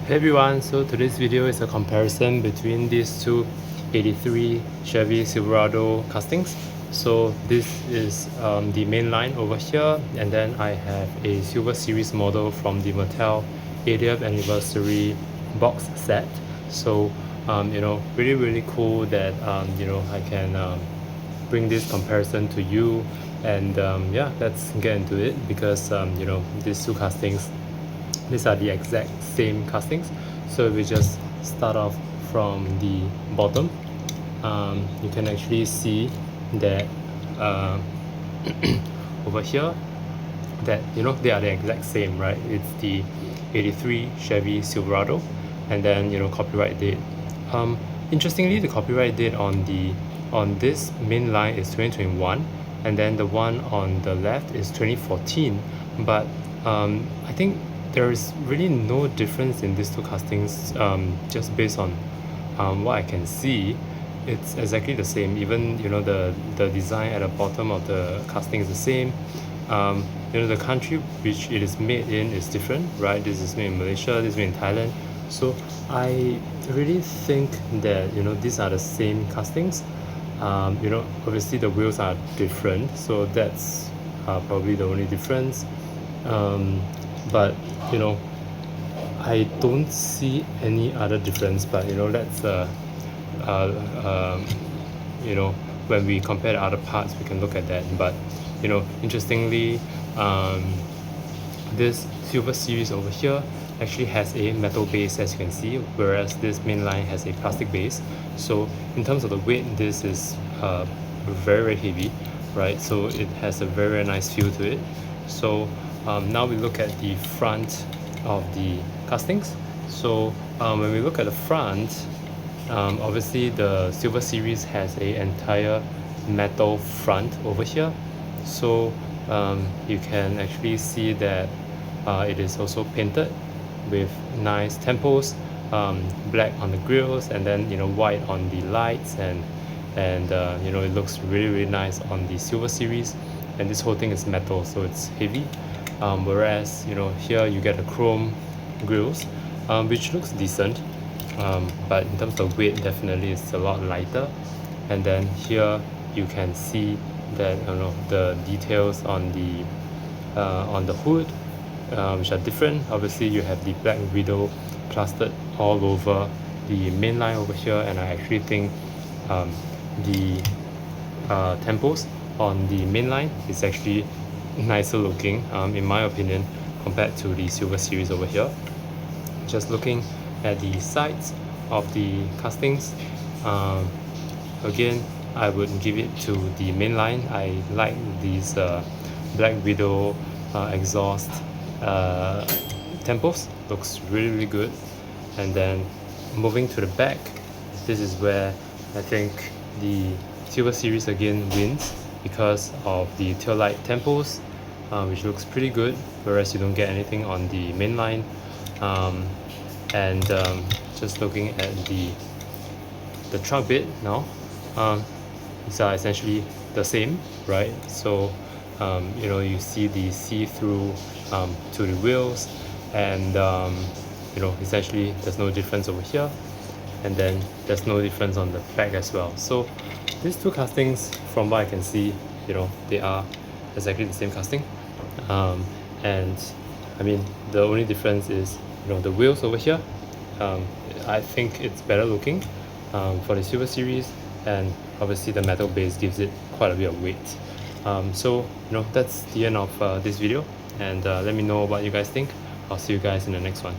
Hey everyone, so today's video is a comparison between these two 83 Chevy Silverado castings. So this is the main line over here, and then I have a Silver Series model from the Mattel 80th anniversary box set. So really cool that I can bring this comparison to you, and yeah, let's get into it because these two castings, these are the exact same castings. So we just start off from the bottom. You can actually see that over here that they are the exact same, right? It's the 83 Chevy Silverado, and then copyright date. Interestingly, the copyright date on this main line is 2021, and then the one on the left is 2014. But I think there is really no difference in these two castings, just based on what I can see. It's exactly the same. Even the design at the bottom of the casting is the same. The country which it is made in is different, right? This is made in Malaysia, this is made in Thailand. So I really think that these are the same castings. Obviously the wheels are different, so that's probably the only difference. But I don't see any other difference. But let's when we compare the other parts, we can look at that. But interestingly, this Silver Series over here actually has a metal base, as you can see, whereas this main line has a plastic base. So in terms of the weight, this is very heavy, right? So it has a very nice feel to it. So now we look at the front of the castings. So when we look at the front, obviously the Silver Series has an entire metal front over here. So you can actually see that it is also painted with nice temples, black on the grills, and then white on the lights, and it looks really nice on the Silver Series. And this whole thing is metal, so it's heavy. Whereas here you get the chrome grills, which looks decent, but in terms of weight, definitely it's a lot lighter. And then here you can see that the details on the hood, which are different. Obviously you have the black widow plastered all over the main line over here, and I actually think the temples on the main line is actually nicer looking, in my opinion, compared to the Silver Series over here. Just looking at the sides of the castings, again I would give it to the main line. I like these black widow exhaust temples, looks really good. And then moving to the back, this is where I think the Silver Series again wins, because of the tail light temples, which looks pretty good, whereas you don't get anything on the main line. Just looking at the truck bit now, these are essentially the same, right? So you see the see-through to the wheels, and essentially there's no difference over here, and then there's no difference on the back as well. So these two castings, from what I can see, they are exactly the same casting. And I mean, the only difference is the wheels over here. I think it's better looking for the Silver Series, and obviously the metal base gives it quite a bit of weight. So that's the end of this video, and let me know what you guys think. I'll see you guys in the next one.